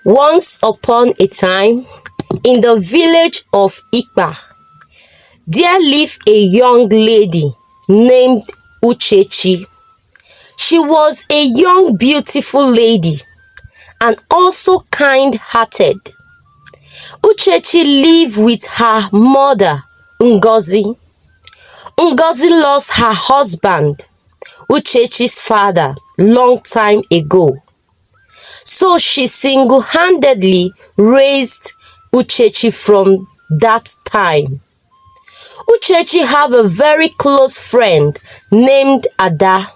Once upon a time, in the village of Ikpa, there lived a young lady named Uchechi. She was a young, beautiful lady and also kind-hearted. Uchechi lived with her mother, Ngozi. Ngozi lost her husband, Uchechi's father, long time ago. So she single-handedly raised Uchechi from that time. Uchechi have a very close friend named Ada.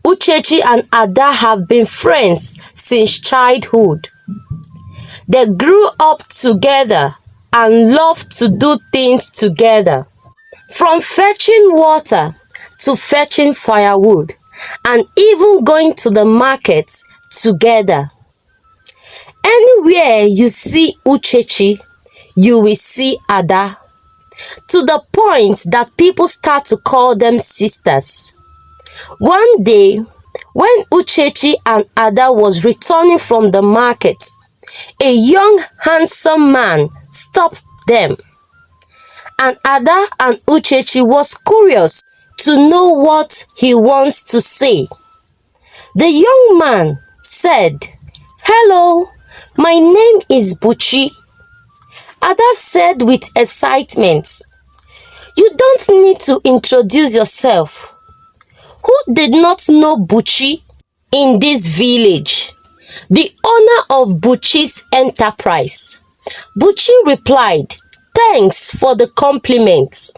Uchechi and Ada have been friends since childhood. They grew up together and loved to do things together, from fetching water to fetching firewood and even going to the market together. Anywhere you see Uchechi, you will see Ada, to the point that people start to call them sisters. One day, when Uchechi and Ada was returning from the market, a young handsome man stopped them, and Ada and Uchechi was curious to know what he wants to say. The young man said, "Hello, my name is Bchi." Ada said with excitement, "You don't need to introduce yourself. Who did not know Bchi in this village, the owner of Bchi's enterprise?" Bchi replied, "Thanks for the compliment."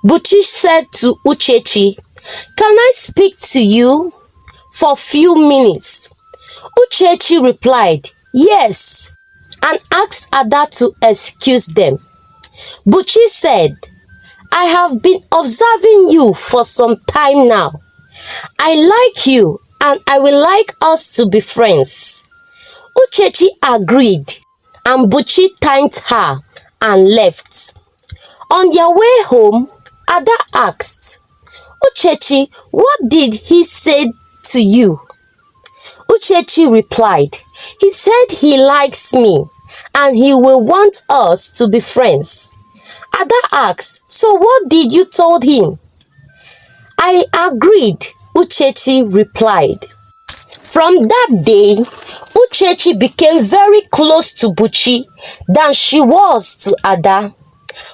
Bchi said to Uchechi, "Can I speak to you for a few minutes?" Uchechi replied, "Yes," and asked Ada to excuse them. Bchi said, "I have been observing you for some time now. I like you and I would like us to be friends." Uchechi agreed and Bchi thanked her and left. On their way home, Ada asked, "Uchechi, what did he say to you?" Uchechi replied, "He said he likes me and he will want us to be friends." Ada asked, "So what did you told him?" "I agreed," Uchechi replied. From that day, Uchechi became very close to Bchi than she was to Ada.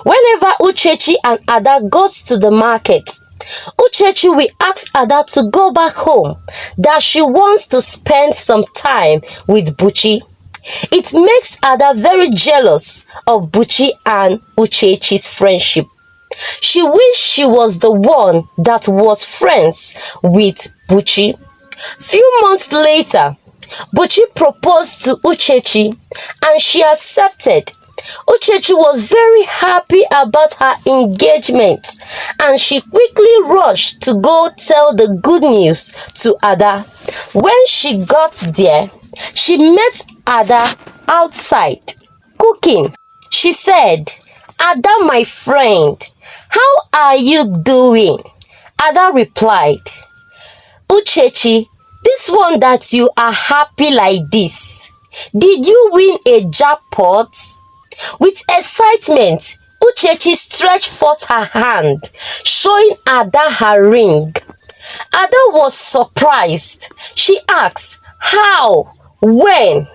Whenever Uchechi and Ada got to the market, Uchechi will ask Ada to go back home, that she wants to spend some time with Bchi. It makes Ada very jealous of Bchi and Uchechi's friendship. She wished she was the one that was friends with Bchi. Few months later, Bchi proposed to Uchechi and she accepted. Uchechi was very happy about her engagement and she quickly rushed to go tell the good news to Ada. When she got there, she met Ada outside cooking. She said, "Ada, my friend, how are you doing?" Ada replied, "Uchechi, this one that you are happy like this, did you win a jackpot?" With excitement, Uchechi stretched forth her hand, showing Ada her ring. Ada was surprised. She asked, "How? When?"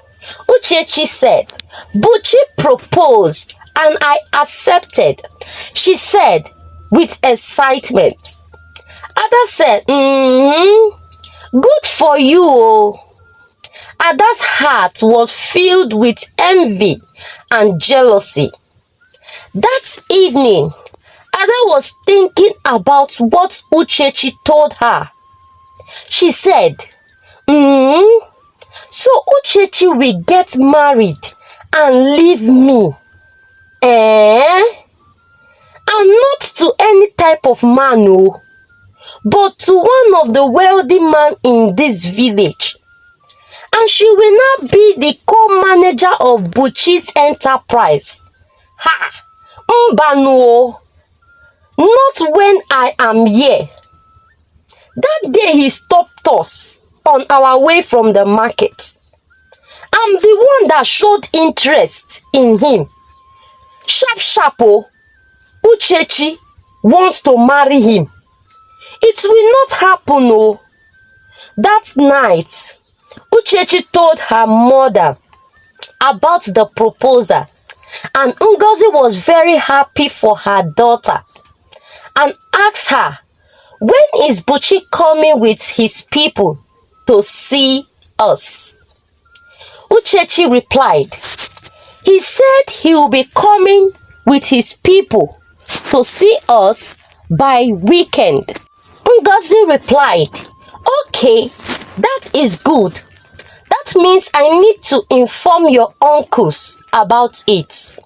Uchechi said, "Bchi proposed and I accepted," she said with excitement. Ada said, "Good for you." Ada's heart was filled with envy and jealousy. That evening, Ada was thinking about what Uchechi told her. She said, "So Uchechi will get married and leave me? And not to any type of man, no, but to one of the wealthy men in this village. And she will now be the co-manager of Bchi's enterprise. Ha! Mbano! Not when I am here." That day he stopped us on our way from the market. I'm the one that showed interest in him. Sharp, oh, Uchechi wants to marry him. It will not happen, oh. That night, Uchechi told her mother about the proposal, and Ngozi was very happy for her daughter and asked her, when is Bchi coming with his people to see us? Uchechi replied, he said he will be coming with his people to see us by weekend. Ngozi replied, okay, that is good. That means I need to inform your uncles about it.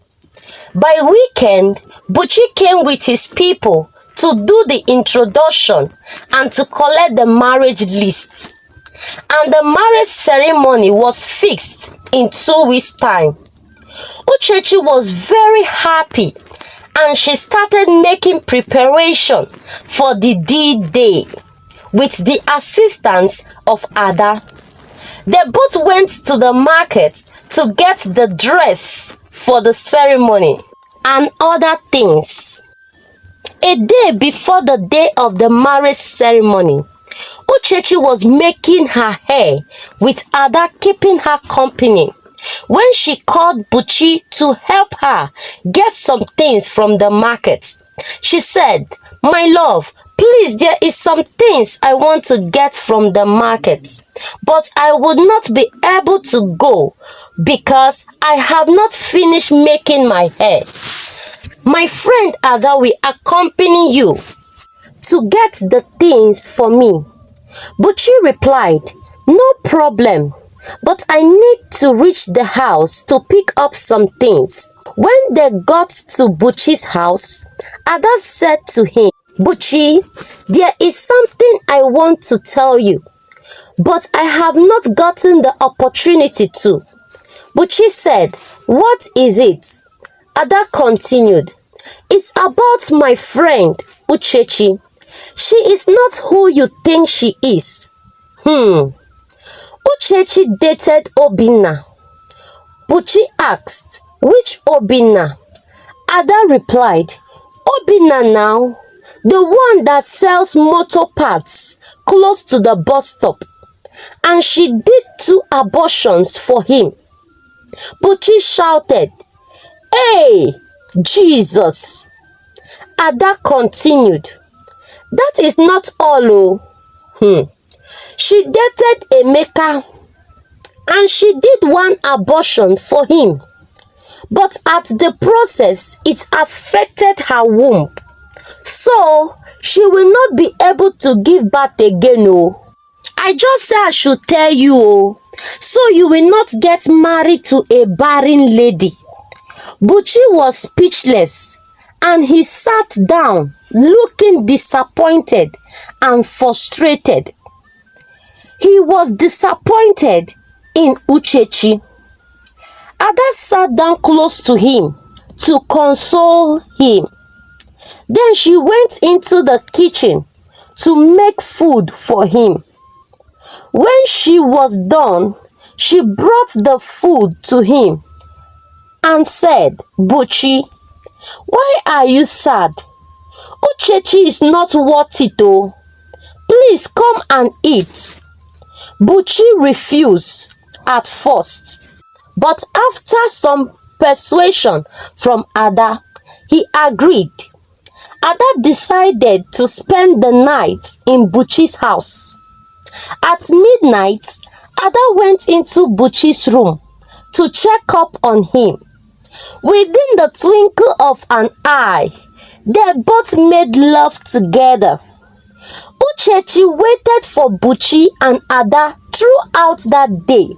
By weekend, Bchi came with his people to do the introduction and to collect the marriage list. And the marriage ceremony was fixed in 2 weeks' time. Uchechi was very happy and she started making preparation for the D-Day with the assistance of Ada. They both went to the market to get the dress for the ceremony and other things. A day before the day of the marriage ceremony, Uchechi was making her hair with Ada keeping her company when she called Bchi to help her get some things from the market. She said, my love, please, there is some things I want to get from the market, but I would not be able to go because I have not finished making my hair. My friend Ada will accompany you to get the things for me. Bchi replied, no problem, but I need to reach the house to pick up some things. When they got to Bchi's house, Ada said to him, Bchi, there is something I want to tell you, but I have not gotten the opportunity to. Bchi said, what is it? Ada continued, it's about my friend Uchechi. She is not who you think she is. Uchechi dated Obinna. Bchi asked, which Obinna? Ada replied, Obinna now, the one that sells motor parts close to the bus stop. And she did 2 abortions for him. Bchi shouted, hey, Jesus! Ada continued, that is not all. She dated Emeka and she did 1 abortion for him. But at the process, it affected her womb. So, she will not be able to give birth again. I just said I should tell you, so you will not get married to a barren lady. Bchi was speechless and he sat down looking disappointed and frustrated. He was disappointed in Uchechi. Ada sat down close to him to console him. Then she went into the kitchen to make food for him. When she was done, she brought the food to him and said, Bchi, why are you sad? Uchechi is not worth it. Please come and eat. Bchi refused at first, but after some persuasion from Ada, he agreed. Ada decided to spend the night in Bchi's house. At midnight, Ada went into Bchi's room to check up on him. Within the twinkle of an eye, they both made love together. Uchechi waited for Bchi and Ada throughout that day,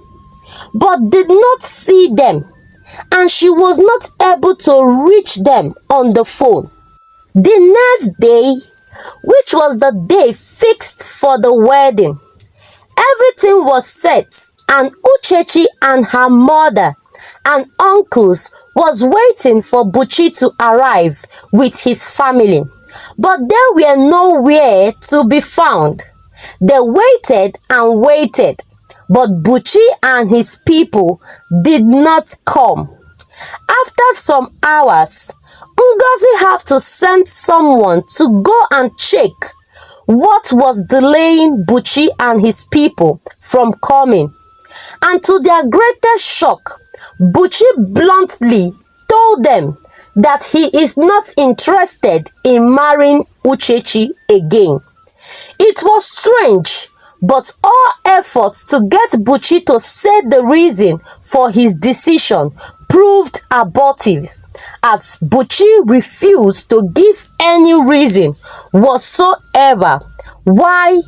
but did not see them, and she was not able to reach them on the phone. The next day, which was the day fixed for the wedding, everything was set, and Uchechi and her mother and uncles was waiting for Bchi to arrive with his family, but they were nowhere to be found. They waited and waited, but Bchi and his people did not come. After some hours, Ngozi had to send someone to go and check what was delaying Bchi and his people from coming. And to their greatest shock, Bchi bluntly told them that he is not interested in marrying Uchechi again. It was strange, but all efforts to get Bchi to say the reason for his decision proved abortive, as Bchi refused to give any reason whatsoever why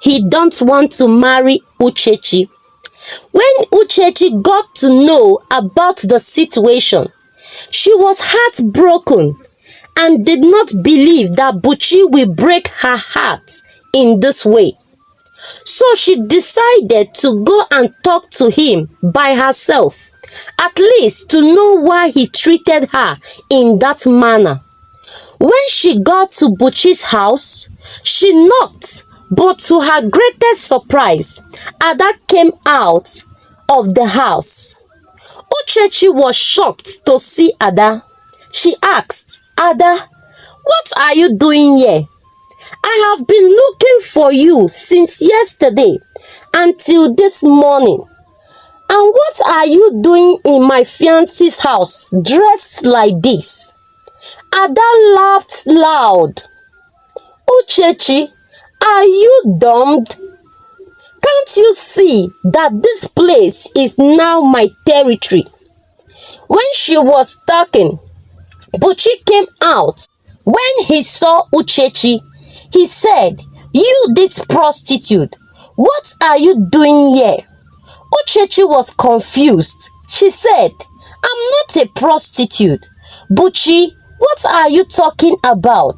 he don't want to marry Uchechi. When Uchechi got to know about the situation, she was heartbroken and did not believe that Bchi will break her heart in this way. So she decided to go and talk to him by herself, at least to know why he treated her in that manner. When she got to Bchi's house, she knocked, but to her greatest surprise, Ada came out of the house. Uchechi was shocked to see Ada. She asked, "Ada, what are you doing here? I have been looking for you since yesterday until this morning. And what are you doing in my fiancé's house dressed like this?" Ada laughed loud. "Uchechi, are you dumb? Can't you see that this place is now my territory?" When she was talking, Bchi came out. When he saw Uchechi, he said, "You this prostitute, what are you doing here?" Uchechi was confused. She said, "I'm not a prostitute." "Bchi, what are you talking about?"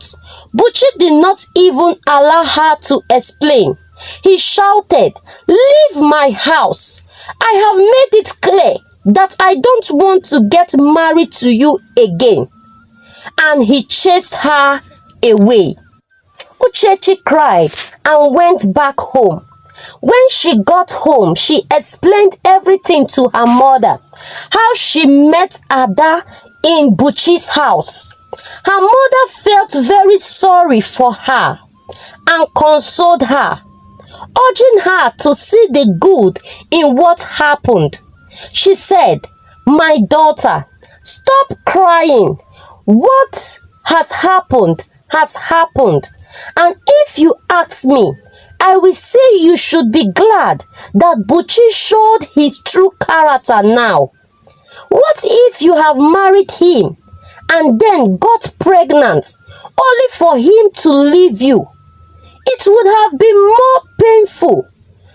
Bchi did not even allow her to explain. He shouted, "Leave my house. I have made it clear that I don't want to get married to you again." And he chased her away. Uchechi cried and went back home. When she got home, she explained everything to her mother, how she met Ada in Bchi's house. Her mother felt very sorry for her and consoled her, urging her to see the good in what happened. She said, "My daughter, stop crying. What has happened has happened. And if you ask me, I will say you should be glad that Bchi showed his true character now. What if you have married him and then got pregnant only for him to leave you? It would have been more painful.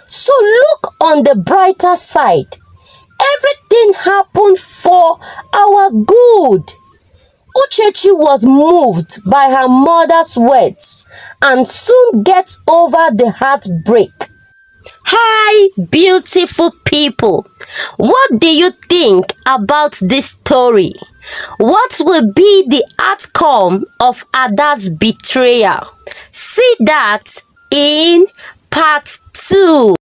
So look on the brighter side. Everything happened for our good." Uchechi was moved by her mother's words and soon gets over the heartbreak. Hi, beautiful people. What do you think about this story? What will be the outcome of Ada's betrayal? See that in part 2.